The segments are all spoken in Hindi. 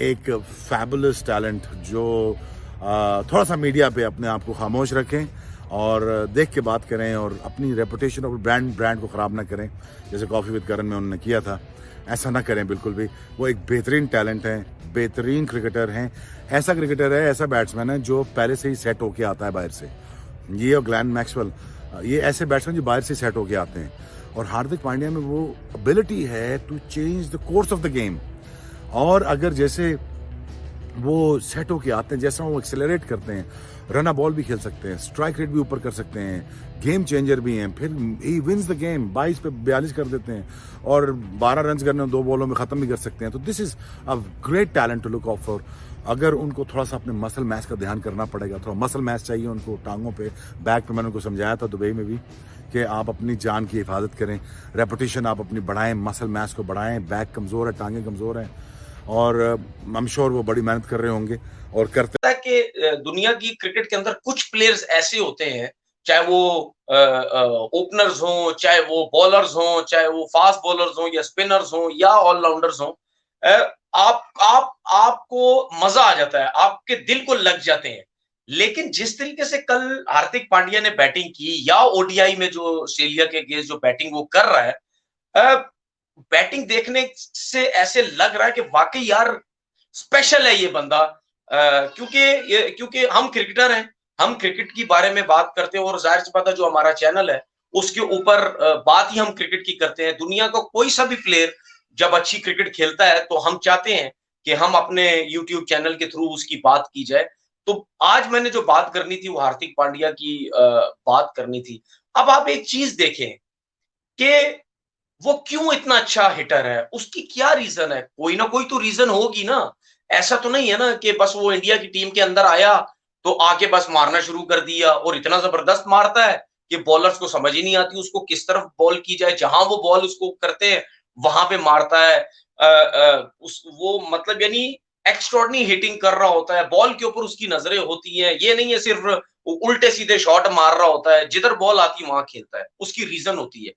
एक फैबुलस टैलेंट जो थोड़ा सा मीडिया पे अपने आप को खामोश रखें और देख के बात करें और अपनी रेपुटेशन और ब्रांड को ख़राब ना करें, जैसे कॉफ़ी विद करण में उन्होंने किया था। ऐसा ना करें बिल्कुल भी। वो एक बेहतरीन टैलेंट है, बेहतरीन क्रिकेटर हैं। ऐसा क्रिकेटर है, ऐसा बैट्समैन है जो पहले से ही सेट होके आता है बाहर से। ये और ग्लैन मैक्सवेल, ये ऐसे बैट्समैन जो बाहर से सेट होके आते हैं। और हार्दिक पांड्या में वो एबिलिटी है to change the course of the game. और अगर जैसे वो सेट होके आते हैं, जैसा वो एक्सेलरेट करते हैं, रन बॉल भी खेल सकते हैं, स्ट्राइक रेट भी ऊपर कर सकते हैं, गेम चेंजर भी हैं, फिर ही विंस द गेम, 22 पे 42 कर देते हैं और 12 रन करने 2 बॉलों में ख़त्म भी कर सकते हैं। तो this is a great talent to look out for. अगर उनको थोड़ा सा अपने मसल मैच का ध्यान करना पड़ेगा, थोड़ा मसल मैच चाहिए उनको टांगों पे, बैक पे। मैंने उनको समझाया था दुबई में भी कि आप अपनी जान की हिफाजत करें, रेपुटेशन आप अपनी बढ़ाएं, मसल मैच को बढ़ाएं। बैक कमज़ोर है, टांगें कमज़ोर हैं और आई एम श्योर वो बड़ी मेहनत कर रहे होंगे और करते है कि दुनिया की क्रिकेट के अंदर कुछ प्लेयर्स ऐसे होते हैं, चाहे वो ओपनर्स हों, चाहे वो बॉलर्स हों, चाहे वो फास्ट बॉलर्स हों या स्पिनर्स हों या ऑलराउंडर्स हों, आप आपको मजा आ जाता है, आपके दिल को लग जाते हैं। लेकिन जिस तरीके से कल हार्दिक पांड्या ने बैटिंग की या ओडीआई में जो ऑस्ट्रेलिया के अगेंस्ट जो बैटिंग वो कर रहा है, बैटिंग देखने से ऐसे लग रहा है कि वाकई यार स्पेशल है ये बंदा। क्योंकि हम क्रिकेटर हैं, हम क्रिकेट के बारे में बात करते हैं और जाहिर सी बात है जो हमारा चैनल है उसके ऊपर बात ही हम क्रिकेट की करते हैं। दुनिया का कोई सा भी प्लेयर जब अच्छी क्रिकेट खेलता है तो हम चाहते हैं कि हम अपने यूट्यूब चैनल के थ्रू उसकी बात की जाए। तो आज मैंने जो बात करनी थी वो हार्दिक पांड्या की बात करनी थी। अब आप एक चीज देखें कि वो क्यों इतना अच्छा हिटर है, उसकी क्या रीजन है? कोई ना कोई तो रीजन होगी ना। ऐसा तो नहीं है ना कि बस वो इंडिया की टीम के अंदर आया तो आके बस मारना शुरू कर दिया और इतना जबरदस्त मारता है कि बॉलर्स को समझ ही नहीं आती उसको किस तरफ बॉल की जाए। जहां वो बॉल उसको करते हैं वहां पे मारता है। उस वो मतलब यानी एक्स्ट्रॉर्डिनरी हिटिंग कर रहा होता है, बॉल के ऊपर उसकी नजरें होती हैं। ये नहीं है सिर्फ उल्टे सीधे शॉट मार रहा होता है, जिधर बॉल आती वहां खेलता है, उसकी रीजन होती है।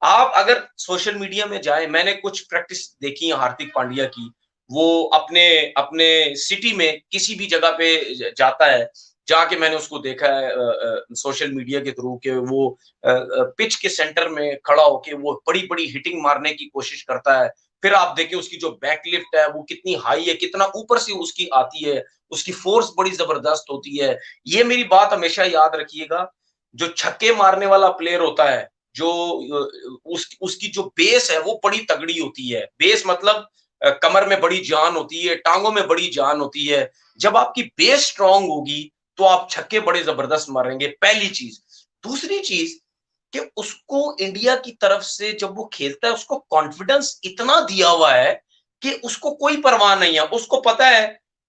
आप अगर सोशल मीडिया में जाएं, मैंने कुछ प्रैक्टिस देखी है हार्दिक पांड्या की। वो अपने अपने सिटी में किसी भी जगह पे जाता है, जाके मैंने उसको देखा है सोशल मीडिया के थ्रू के वो पिच के सेंटर में खड़ा होके वो बड़ी बड़ी हिटिंग मारने की कोशिश करता है। फिर आप देखिए उसकी जो बैकलिफ्ट है वो कितनी हाई है, कितना ऊपर से उसकी आती है, उसकी फोर्स बड़ी जबरदस्त होती है। ये मेरी बात हमेशा याद रखिएगा, जो छक्के मारने वाला प्लेयर होता है, जो उसकी जो बेस है वो बड़ी तगड़ी होती है। बेस मतलब कमर में बड़ी जान होती है, टांगों में बड़ी जान होती है। जब आपकी बेस स्ट्रांग होगी तो आप छक्के बड़े जबरदस्त मारेंगे, पहली चीज। दूसरी चीज कि उसको इंडिया की तरफ से जब वो खेलता है उसको कॉन्फिडेंस इतना दिया हुआ है कि उसको कोई परवाह नहीं है। उसको पता है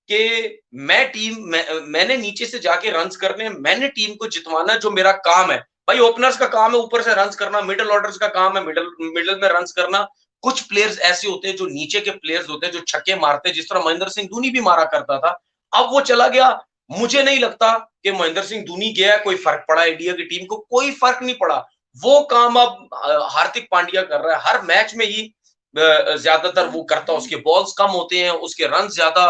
कि मैंने नीचे से जाके रन्स करने, मैंने टीम को जितवाना, जो मेरा काम है। भाई ओपनर्स का काम है ऊपर से रन्स करना, मिडिल ऑर्डर्स का काम है मिडिल मिडिल में रन्स करना। कुछ प्लेयर्स ऐसे होते हैं जो नीचे के प्लेयर्स होते हैं जो छक्के मारते हैं, जिस तरह महेंद्र सिंह धोनी भी मारा करता था। अब वो चला गया। मुझे नहीं लगता कि महेंद्र सिंह धोनी गया कोई फर्क पड़ा इंडिया की टीम को, कोई फर्क नहीं पड़ा। वो काम अब हार्दिक पांड्या कर रहा है। हर मैच में ही ज्यादातर वो करता है, उसके बॉल्स कम होते हैं, उसके रन ज्यादा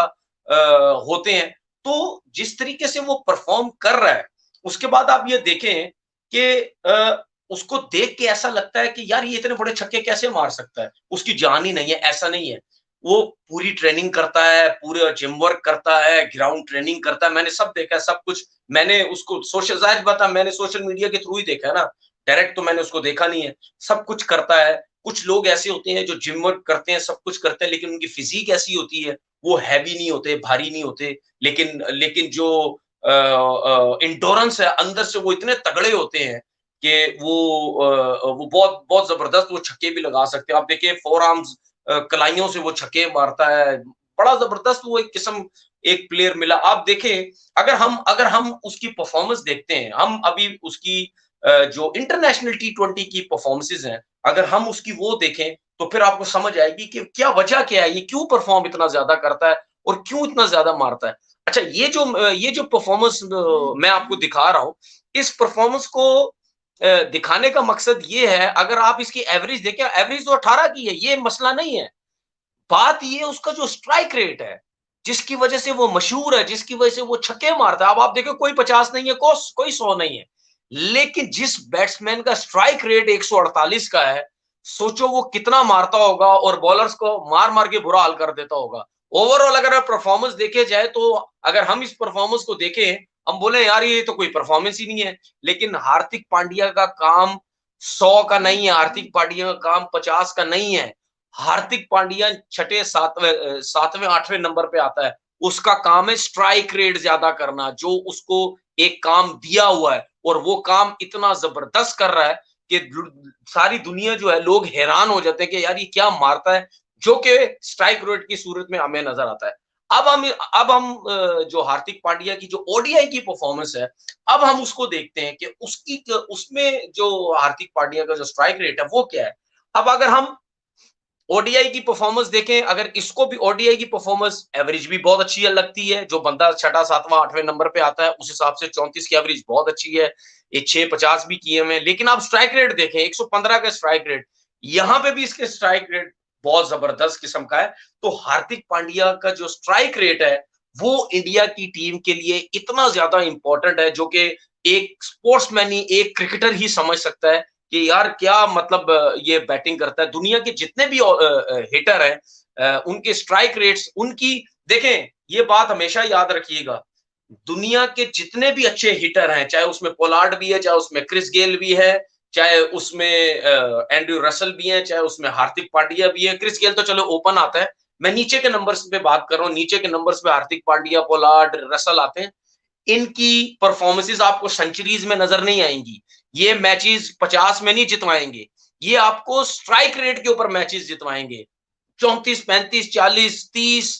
होते हैं। तो जिस तरीके से वो परफॉर्म कर रहा है, उसके बाद आप ये देखें कि उसको देख के ऐसा लगता है कि यार ये इतने बड़े छक्के कैसे मार सकता है, उसकी जान ही नहीं है। ऐसा नहीं है, वो पूरी ट्रेनिंग करता है, पूरा जिम वर्क करता है, ग्राउंड ट्रेनिंग करता है। मैंने सब देखा है, सब कुछ। मैंने उसको सोशल जाहिर बात है मैंने सोशल मीडिया के थ्रू ही देखा है ना, डायरेक्ट तो मैंने उसको देखा नहीं है। सब कुछ करता है। कुछ लोग ऐसे होते हैं जो जिम वर्क करते हैं, सब कुछ करते हैं, लेकिन उनकी फिजिक ऐसी होती है, वो हैवी नहीं होते, भारी नहीं होते, लेकिन लेकिन जो इंडोरेंस है अंदर से वो इतने तगड़े होते हैं कि वो बहुत बहुत जबरदस्त वो छक्के भी लगा सकते हैं। आप देखिए फोर आर्म्स, कलाइयों से वो छक्के मारता है। बड़ा जबरदस्त वो एक किस्म एक प्लेयर मिला। आप देखें, अगर हम उसकी परफॉर्मेंस देखते हैं, हम अभी उसकी जो इंटरनेशनल टी20 की परफॉर्मेंसेज हैं, अगर हम उसकी वो देखें तो फिर आपको समझ आएगी कि क्या वजह क्या है, ये क्यों परफॉर्म इतना ज्यादा करता है और क्यों इतना ज्यादा मारता है। अच्छा, ये जो परफॉर्मेंस मैं आपको दिखा रहा हूँ, इस परफॉर्मेंस को दिखाने का मकसद ये है, अगर आप इसकी एवरेज देखें, एवरेज तो 18 की है, ये मसला नहीं है। बात ये उसका जो स्ट्राइक रेट है, जिसकी वजह से वो मशहूर है, जिसकी वजह से वो छक्के मारता है। अब आप देखो कोई 50 नहीं है, कोई 100 नहीं है, लेकिन जिस बैट्समैन का स्ट्राइक रेट 148 का है, सोचो वो कितना मारता होगा और बॉलर्स को मार मार के बुरा हाल कर देता होगा। ओवरऑल अगर परफॉर्मेंस देखे जाए तो अगर हम इस परफॉर्मेंस को देखें, हम बोले यार ये तो कोई परफॉर्मेंस ही नहीं है, लेकिन हार्दिक पांड्या का काम 100 का नहीं है, हार्दिक पांड्या का काम 50 का नहीं है। हार्दिक पांड्या छठे सातवें आठवें नंबर पे आता है। उसका काम है स्ट्राइक रेट ज्यादा करना, जो उसको एक काम दिया हुआ है और वो काम इतना जबरदस्त कर रहा है कि सारी दुनिया जो है, लोग हैरान हो जाते हैं कि यार ये क्या मारता है, जो कि स्ट्राइक रेट की सूरत में हमें नजर आता है। अब हम जो हार्दिक पांड्या की जो ओडीआई की परफॉर्मेंस है, अब हम उसको देखते हैं कि उसमें जो हार्दिक पांड्या का जो स्ट्राइक रेट है वो क्या है। अब अगर हम ओडीआई की परफॉर्मेंस देखें, अगर इसको भी ओडीआई की परफॉर्मेंस एवरेज भी बहुत अच्छी है लगती है, जो बंदा छठा सातवां आठवें नंबर पे आता है उस हिसाब से 34 की एवरेज बहुत अच्छी है, ये 650 भी किए हुए। लेकिन आप स्ट्राइक रेट देखें, 115 का स्ट्राइक रेट, यहां पे भी इसके स्ट्राइक रेट बहुत जबरदस्त किस्म का है। तो हार्दिक पांड्या का जो स्ट्राइक रेट है वो इंडिया की टीम के लिए इतना ज्यादा इंपॉर्टेंट है, जो कि एक स्पोर्ट्समैन ही, एक क्रिकेटर ही समझ सकता है कि यार क्या मतलब ये बैटिंग करता है। दुनिया के जितने भी हिटर हैं, उनके स्ट्राइक रेट्स, उनकी देखें, ये बात हमेशा याद रखिएगा, दुनिया के जितने भी अच्छे हिटर हैं, चाहे उसमें पोलार्ड भी है, चाहे उसमें क्रिस गेल भी है, चाहे उसमें एंड्रयू रसल भी है, चाहे उसमें हार्दिक पांड्या भी है। क्रिस गेल तो चलो ओपन आता है, मैं नीचे के नंबर्स पे बात कर रहा हूँ, नीचे के नंबर्स पे हार्दिक पांड्या, पोलार्ड, रसल आते हैं। इनकी परफॉर्मेंसेस आपको सेंचुरीज में नजर नहीं आएंगी, ये मैचेस 50 में नहीं जितवाएंगे, ये आपको स्ट्राइक रेट के ऊपर मैचेस जितवाएंगे। 34, 35, 40, 30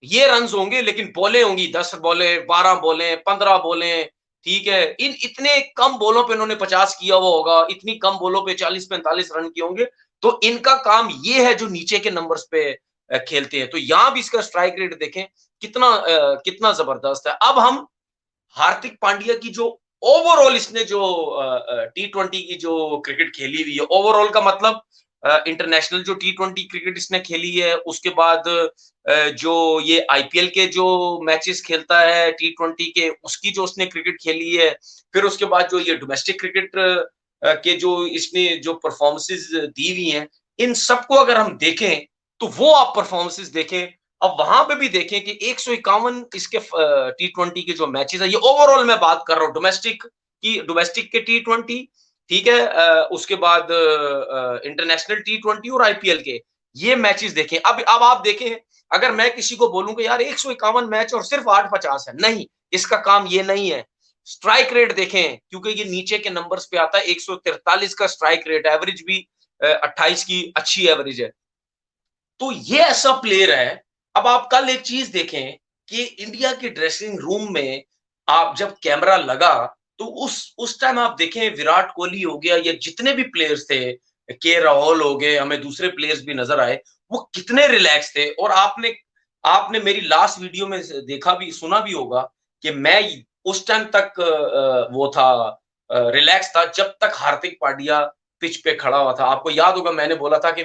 ये रन होंगे, लेकिन बॉलें होंगी 10 बॉलें, 12 बॉलें, 15 बॉलें। ठीक है, इन इतने कम बॉलों पे इन्होंने 50 किया हुआ होगा, इतनी कम बॉलों पे 40-45 रन किए होंगे। तो इनका काम ये है जो नीचे के नंबर्स पे खेलते हैं। तो यहां भी इसका स्ट्राइक रेट देखें कितना जबरदस्त है। अब हम हार्दिक पांड्या की जो ओवरऑल इसने जो T20 की जो क्रिकेट खेली हुई है, ओवरऑल का मतलब इंटरनेशनल जो T20 क्रिकेट इसने खेली है, उसके बाद जो ये आईपीएल के जो मैचेस खेलता है T20 के, उसकी जो उसने क्रिकेट खेली है, फिर उसके बाद जो ये डोमेस्टिक क्रिकेट के जो इसने जो परफॉर्मेंसेस दी हुई हैं, इन सबको अगर हम देखें तो वो आप परफॉर्मेंसेस देखें। अब वहां पे भी देखें कि 151 इसके T20 के जो मैचेस है, ये ओवरऑल मैं बात कर रहा हूँ डोमेस्टिक के T20, ठीक है, उसके बाद इंटरनेशनल T20 और आईपीएल के ये मैचेस देखें। अब आप देखें, अगर मैं किसी को बोलूं कि यार 151 मैच और सिर्फ 850 है, नहीं, इसका काम ये नहीं है। स्ट्राइक रेट देखें, क्योंकि ये नीचे के नंबर्स पे आता है, 143 का स्ट्राइक रेट, एवरेज भी 28 की अच्छी एवरेज है। तो ये ऐसा प्लेयर है। अब आप कल एक चीज देखें कि इंडिया के ड्रेसिंग रूम में आप जब कैमरा लगा, तो उस टाइम आप देखें, विराट कोहली हो गया या जितने भी प्लेयर्स थे, के राहुल हो गए, हमें दूसरे प्लेयर्स भी नजर आए, वो कितने रिलैक्स थे। और आपने आपने मेरी लास्ट वीडियो में देखा भी, सुना भी होगा कि मैं उस टाइम तक वो था, रिलैक्स था, जब तक हार्दिक पांड्या पिच पे खड़ा हुआ था। आपको याद होगा मैंने बोला था कि